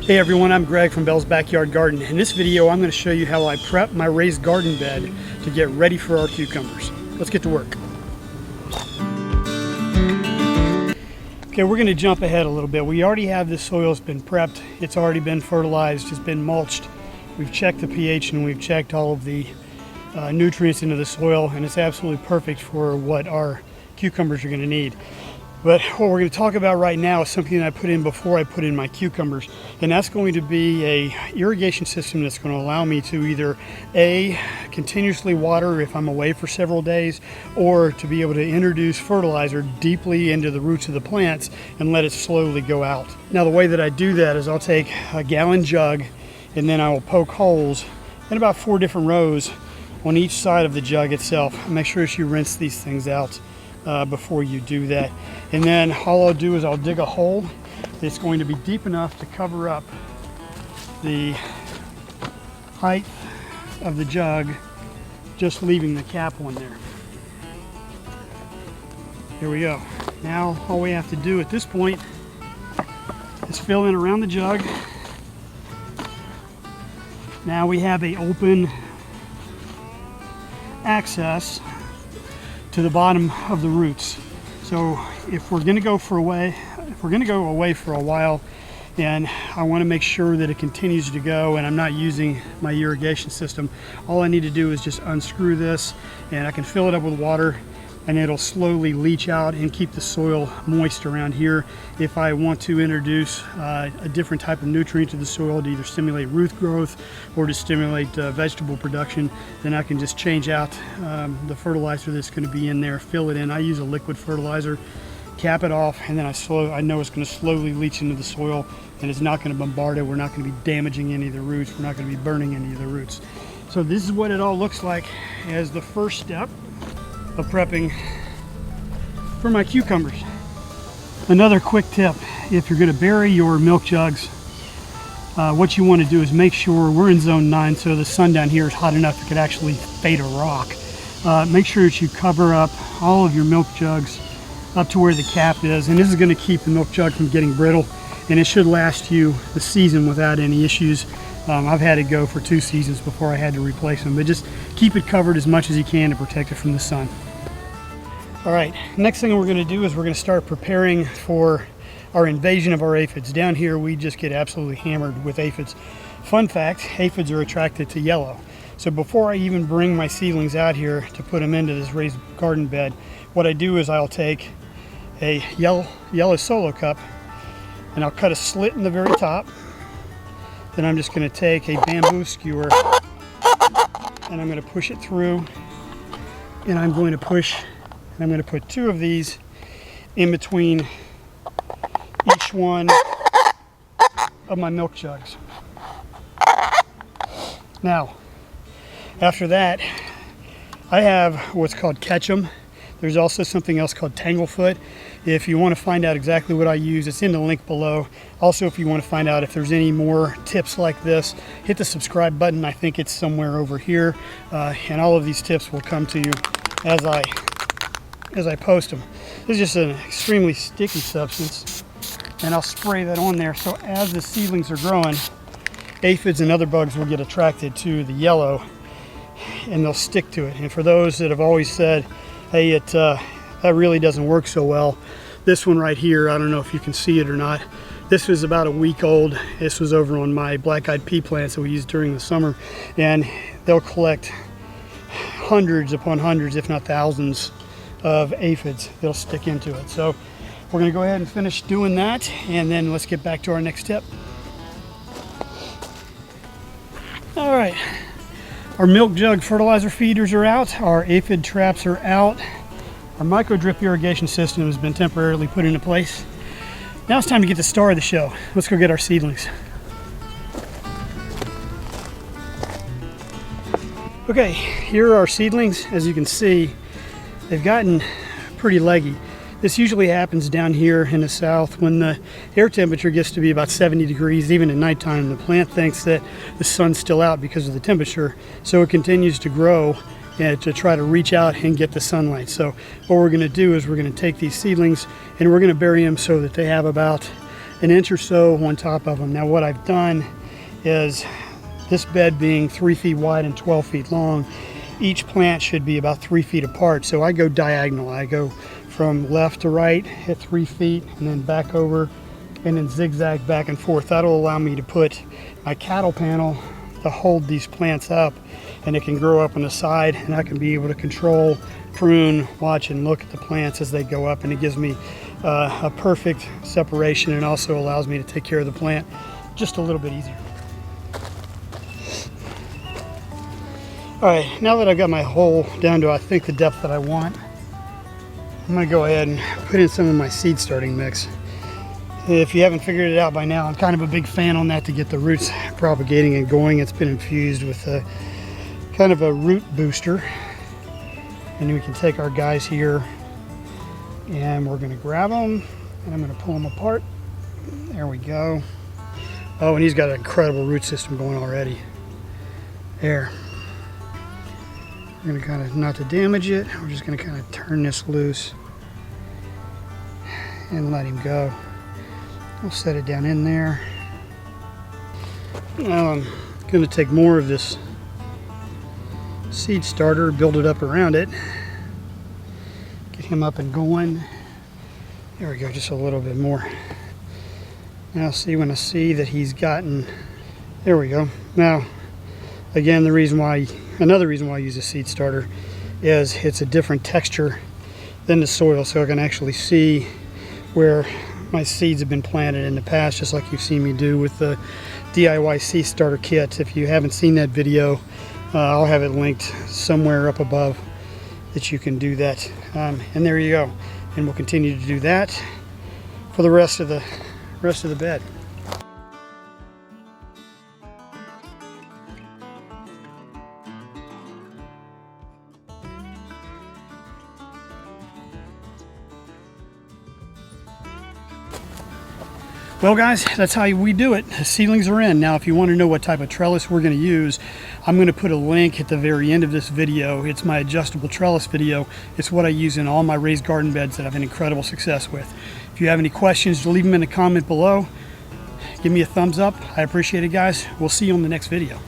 Hey everyone, I'm Greg from Bell's Backyard Garden. In this video, I'm going to show you how I prep my raised garden bed to get ready for our cucumbers. Let's get to work. Okay, we're going to jump ahead a little bit. We already have this soil. It's been prepped. It's already been fertilized. It's been mulched. We've checked the pH and we've checked all of the nutrients into the soil, and it's absolutely perfect for what our cucumbers are going to need. But what we're going to talk about right now is something that I put in before I put in my cucumbers, and that's going to be a irrigation system that's going to allow me to either continuously water if I'm away for several days, or to be able to introduce fertilizer deeply into the roots of the plants and let it slowly go out. Now the way that I do that is I'll take a gallon jug and then I will poke holes in about 4 different rows on each side of the jug itself. Make sure that you rinse these things out before you do that. And then all I'll do is I'll dig a hole that's going to be deep enough to cover up the height of the jug, just leaving the cap on there. Here we go. Now all we have to do at this point is fill in around the jug. Now we have an open access to the bottom of the roots. So if we're going to go away for a while, and I want to make sure that it continues to go and I'm not using my irrigation system, all I need to do is just unscrew this and I can fill it up with water, and it'll slowly leach out and keep the soil moist around here. If I want to introduce a different type of nutrient to the soil to either stimulate root growth or to stimulate vegetable production, then I can just change out the fertilizer that's going to be in there, fill it in. I use a liquid fertilizer, cap it off, and then I know it's going to slowly leach into the soil, and it's not going to bombard it. We're not going to be damaging any of the roots. We're not going to be burning any of the roots. So this is what it all looks like as the first step of prepping for my cucumbers. Another quick tip: if you're going to bury your milk jugs, what you want to do is make sure we're in zone 9, so the sun down here is hot enough it could actually fade a rock. Make sure that you cover up all of your milk jugs up to where the cap is, and this is going to keep the milk jug from getting brittle, and it should last you the season without any issues. I've had it go for 2 seasons before I had to replace them, but just keep it covered as much as you can to protect it from the sun. All right, next thing we're going to do is we're going to start preparing for our invasion of our aphids. Down here we just get absolutely hammered with aphids. Fun fact, aphids are attracted to yellow. So before I even bring my seedlings out here to put them into this raised garden bed, what I do is I'll take a yellow solo cup and I'll cut a slit in the very top. Then I'm just going to take a bamboo skewer and I'm going to push it through, and I'm going to put 2 of these in between each one of my milk jugs. Now, after that, I have what's called ketchum. There's also something else called tanglefoot. If you want to find out exactly what I use, it's in the link below. Also, if you want to find out if there's any more tips like this, hit the subscribe button. I think it's somewhere over here, and all of these tips will come to you as I post them. This is just an extremely sticky substance, and I'll spray that on there, so as the seedlings are growing, aphids and other bugs will get attracted to the yellow and they'll stick to it. And for those that have always said, hey, that really doesn't work so well, this one right here, I don't know if you can see it or not, this was about a week old. This was over on my black-eyed pea plants that we use during the summer, and they'll collect hundreds upon hundreds, if not thousands, of aphids. They'll stick into it. So we're going to go ahead and finish doing that, and then let's get back to our next step. All right, our milk jug fertilizer feeders are out, our aphid traps are out, our micro drip irrigation system has been temporarily put into place. Now it's time to get the star of the show. Let's go get our seedlings. Okay, here are our seedlings. As you can see, they've gotten pretty leggy. This usually happens down here in the south when the air temperature gets to be about 70 degrees, even at nighttime. The plant thinks that the sun's still out because of the temperature, so it continues to grow and to try to reach out and get the sunlight. So what we're going to do is we're going to take these seedlings and we're going to bury them so that they have about an inch or so on top of them. Now what I've done is, this bed being 3 feet wide and 12 feet long, each plant should be about 3 feet apart. So I go diagonal. I go from left to right at 3 feet and then back over and then zigzag back and forth. That'll allow me to put my cattle panel to hold these plants up, and it can grow up on the side, and I can be able to control, prune, watch, and look at the plants as they go up, and it gives me a perfect separation, and also allows me to take care of the plant just a little bit easier. All right, now that I've got my hole down to I think the depth that I want, I'm gonna go ahead and put in some of my seed starting mix. If you haven't figured it out by now, I'm kind of a big fan on that to get the roots propagating and going. It's been infused with a kind of a root booster. And we can take our guys here and we're gonna grab them and I'm gonna pull them apart. There we go. Oh, and he's got an incredible root system going already. There. We're gonna kind of, not to damage it, we're just gonna kind of turn this loose and let him go. We'll set it down in there. Now I'm going to take more of this seed starter, build it up around it, get him up and going. There we go, just a little bit more. Now see, when I see that he's gotten, there we go. Now, again, another reason why I use a seed starter is it's a different texture than the soil, so I can actually see where my seeds have been planted in the past, just like you've seen me do with the DIY seed starter kit. If you haven't seen that video, I'll have it linked somewhere up above that you can do that. And there you go. And we'll continue to do that for the rest of the bed. Well guys, that's how we do it. The seedlings are in. Now if you want to know what type of trellis we're going to use, I'm going to put a link at the very end of this video. It's my adjustable trellis video. It's what I use in all my raised garden beds that I've had incredible success with. If you have any questions, leave them in the comment below. Give me a thumbs up. I appreciate it guys. We'll see you on the next video.